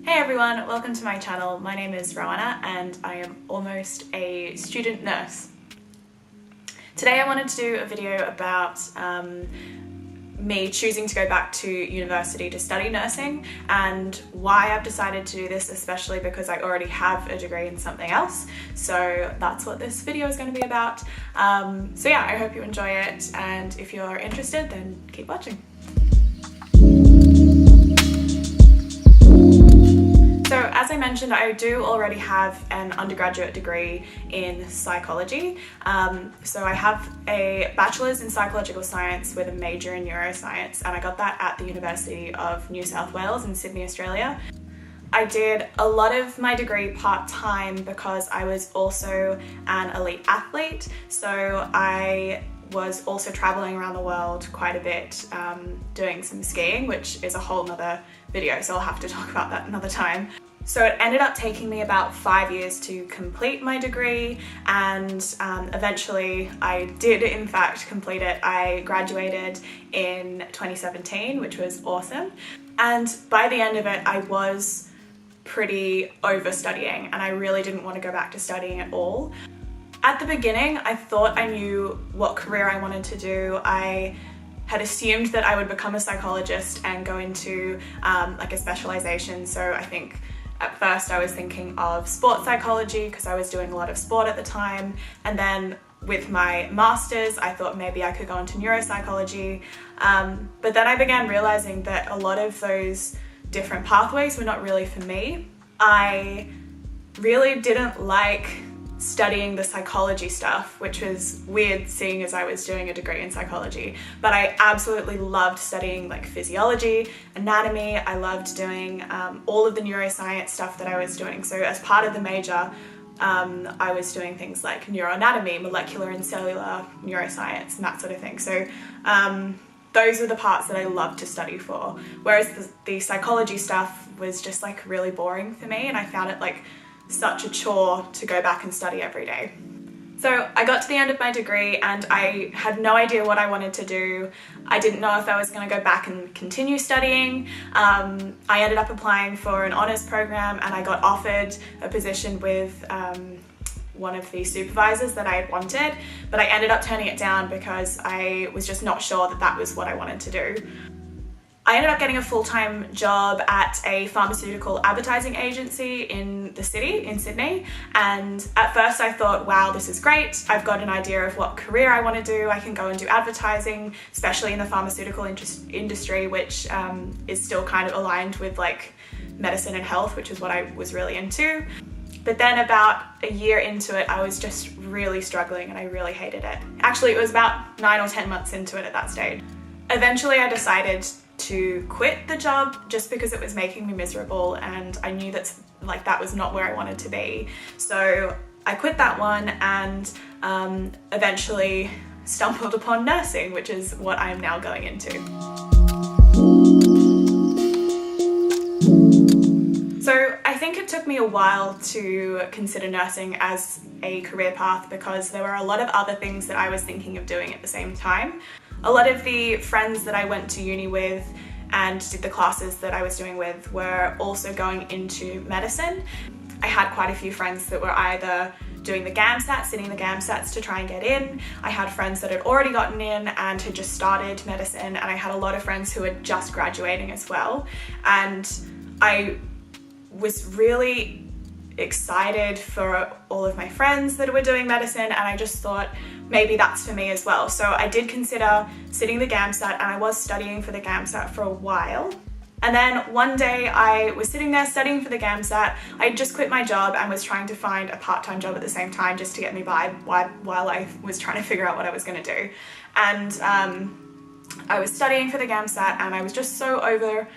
Hey everyone, welcome to my channel. My name is Roanna and I am almost a student nurse. Today I wanted to do a video about me choosing to go back to university to study nursing and why I've decided to do this, especially because I already have a degree in something else. So that's what this video is going to be about. So yeah, I hope you enjoy it, and if you're interested then keep watching. So as I mentioned, I do already have an undergraduate degree in psychology. So I have a bachelor's in psychological science with a major in neuroscience, and I got that at the University of New South Wales in Sydney, Australia. I did a lot of my degree part-time because I was also an elite athlete. So I was also traveling around the world quite a bit, doing some skiing, which is a whole nother video, so I'll have to talk about that another time. So it ended up taking me about 5 years to complete my degree, and eventually I did in fact complete it. I graduated in 2017, which was awesome. And by the end of it, I was pretty over studying and I really didn't want to go back to studying at all. At the beginning, I thought I knew what career I wanted to do. I had assumed that I would become a psychologist and go into like a specialization. So I think at first I was thinking of sports psychology because I was doing a lot of sport at the time. And then with my master's, I thought maybe I could go into neuropsychology. But then I began realizing that a lot of those different pathways were not really for me. I really didn't like studying the psychology stuff, which was weird seeing as I was doing a degree in psychology, but I absolutely loved studying like physiology, anatomy. I loved doing all of the neuroscience stuff that I was doing. So as part of the major, I was doing things like neuroanatomy, molecular and cellular neuroscience, and that sort of thing. So those are the parts that I loved to study for, whereas the psychology stuff was just like really boring for me, and I found it like such a chore to go back and study every day. So I got to the end of my degree and I had no idea what I wanted to do. I didn't know if I was going to go back and continue studying. I ended up applying for an honours program and I got offered a position with one of the supervisors that I had wanted, but I ended up turning it down because I was just not sure that that was what I wanted to do. I ended up getting a full-time job at a pharmaceutical advertising agency in the city, in Sydney. And at first I thought, wow, this is great. I've got an idea of what career I want to do. I can go and do advertising, especially in the pharmaceutical industry, which is still kind of aligned with like medicine and health, which is what I was really into. But then about a year into it, I was just really struggling and I really hated it. Actually, it was about 9 or 10 months into it at that stage. Eventually I decided to quit the job just because it was making me miserable, and I knew that that was not where I wanted to be. So I quit that one and eventually stumbled upon nursing, which is what I'm now going into. So I think it took me a while to consider nursing as a career path because there were a lot of other things that I was thinking of doing at the same time. A lot of the friends that I went to uni with and did the classes that I was doing with were also going into medicine. I had quite a few friends that were either doing the GAMSAT, sitting the GAMSATs to try and get in. I had friends that had already gotten in and had just started medicine, and I had a lot of friends who were just graduating as well. And I was really excited for all of my friends that were doing medicine, and I just thought maybe that's for me as well. So I did consider sitting the GAMSAT, and I was studying for the GAMSAT for a while. And then one day I was sitting there studying for the GAMSAT. I just quit my job and was trying to find a part-time job at the same time just to get me by while I was trying to figure out what I was going to do. And I was studying for the GAMSAT and I was just so over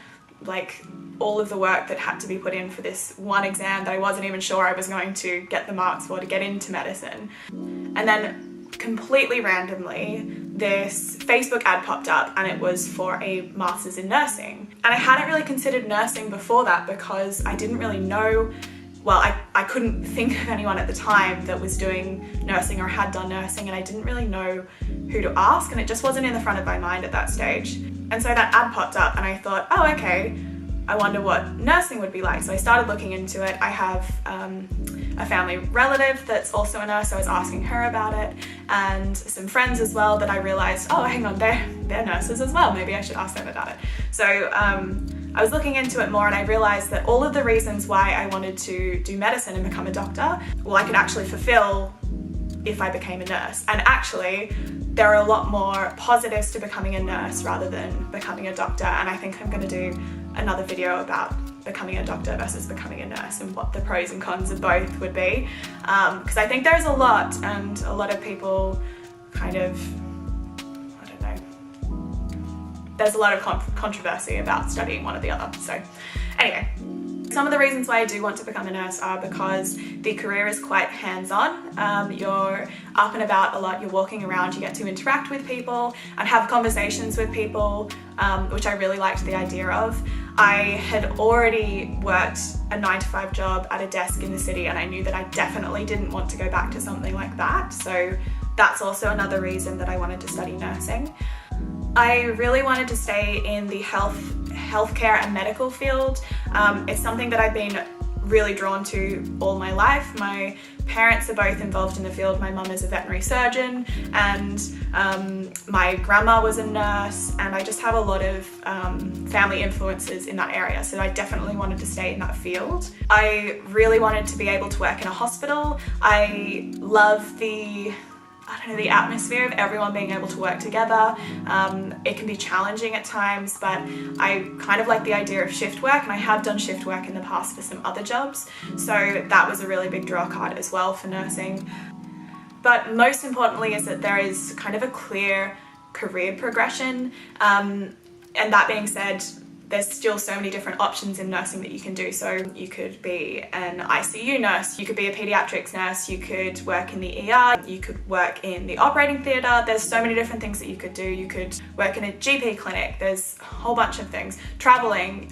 like all of the work that had to be put in for this one exam that I wasn't even sure I was going to get the marks for to get into medicine. And then completely randomly, this Facebook ad popped up and it was for a master's in nursing. And I hadn't really considered nursing before that because I didn't really know, well, I couldn't think of anyone at the time that was doing nursing or had done nursing, and I didn't really know who to ask, and it just wasn't in the front of my mind at that stage. And so that ad popped up and I thought, oh, okay, I wonder what nursing would be like. So I started looking into it. I have a family relative that's also a nurse, so I was asking her about it, and some friends as well that I realized, oh, hang on, they're nurses as well. Maybe I should ask them about it. So I was looking into it more, and I realized that all of the reasons why I wanted to do medicine and become a doctor, well, I could actually fulfill if I became a nurse. And actually, there are a lot more positives to becoming a nurse rather than becoming a doctor, and I think I'm going to do another video about becoming a doctor versus becoming a nurse and what the pros and cons of both would be, because I think there's a lot, and a lot of people kind of, I don't know, there's a lot of controversy about studying one or the other. So anyway, some of the reasons why I do want to become a nurse are because the career is quite hands-on. You're up and about a lot, you're walking around, you get to interact with people and have conversations with people, which I really liked the idea of. I had already worked a 9-to-5 job at a desk in the city, and I knew that I definitely didn't want to go back to something like that. So that's also another reason that I wanted to study nursing. I really wanted to stay in the healthcare and medical field. It's something that I've been really drawn to all my life. My parents are both involved in the field. My mum is a veterinary surgeon, and my grandma was a nurse, and I just have a lot of family influences in that area, so I definitely wanted to stay in that field. I really wanted to be able to work in a hospital. I love the atmosphere of everyone being able to work together. It can be challenging at times, but I kind of like the idea of shift work, and I have done shift work in the past for some other jobs, so that was a really big draw card as well for nursing. But most importantly is that there is kind of a clear career progression, and that being said, there's still so many different options in nursing that you can do. So you could be an ICU nurse, you could be a pediatrics nurse, you could work in the ER, you could work in the operating theatre. There's so many different things that you could do. You could work in a GP clinic, there's a whole bunch of things. Travelling,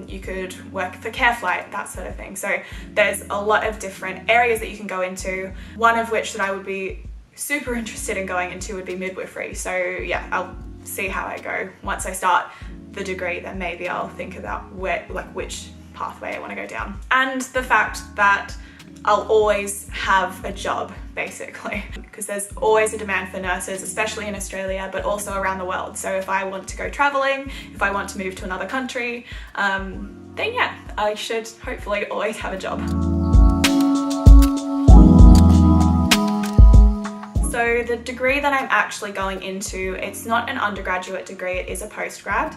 you could work for CareFlight, that sort of thing. So there's a lot of different areas that you can go into, one of which that I would be super interested in going into would be midwifery. So yeah, I'll see how I go. Once I start the degree, then maybe I'll think about which pathway I want to go down. And the fact that I'll always have a job, basically, because there's always a demand for nurses, especially in Australia, but also around the world. So if I want to go traveling, if I want to move to another country, then yeah, I should hopefully always have a job. So the degree that I'm actually going into, it's not an undergraduate degree, it is a postgrad.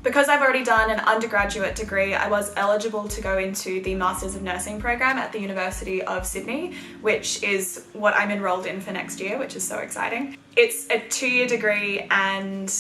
Because I've already done an undergraduate degree, I was eligible to go into the Masters of Nursing program at the University of Sydney, which is what I'm enrolled in for next year, which is so exciting. It's a 2-year degree, and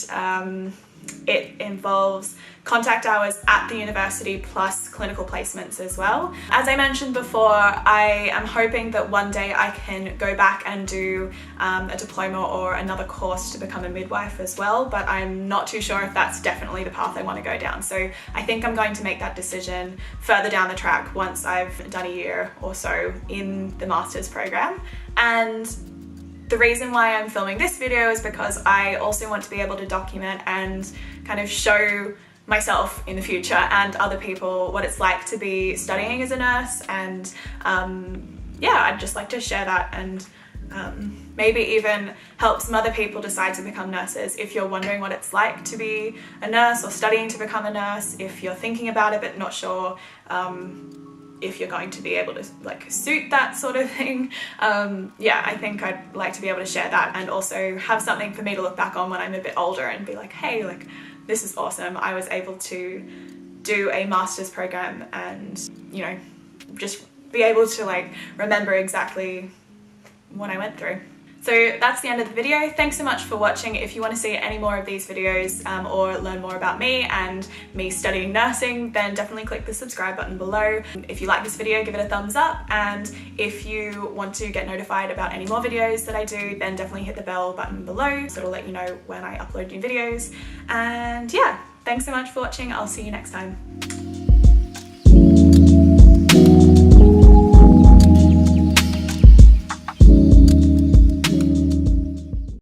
it involves contact hours at the university plus clinical placements as well. As I mentioned before, I am hoping that one day I can go back and do a diploma or another course to become a midwife as well, but I'm not too sure if that's definitely the path I want to go down. So I think I'm going to make that decision further down the track once I've done a year or so in the master's program. And the reason why I'm filming this video is because I also want to be able to document and kind of show myself in the future and other people what it's like to be studying as a nurse, and yeah, I'd just like to share that and maybe even help some other people decide to become nurses. If you're wondering what it's like to be a nurse or studying to become a nurse, if you're thinking about it but not sure if you're going to be able to suit that sort of thing, yeah, I think I'd like to be able to share that and also have something for me to look back on when I'm a bit older and be like, hey, this is awesome. I was able to do a master's program and, you know, just be able to remember exactly what I went through. So that's the end of the video. Thanks so much for watching. If you want to see any more of these videos or learn more about me and me studying nursing, then definitely click the subscribe button below. If you like this video, give it a thumbs up. And if you want to get notified about any more videos that I do, then definitely hit the bell button below, so it'll let you know when I upload new videos. And yeah, thanks so much for watching. I'll see you next time.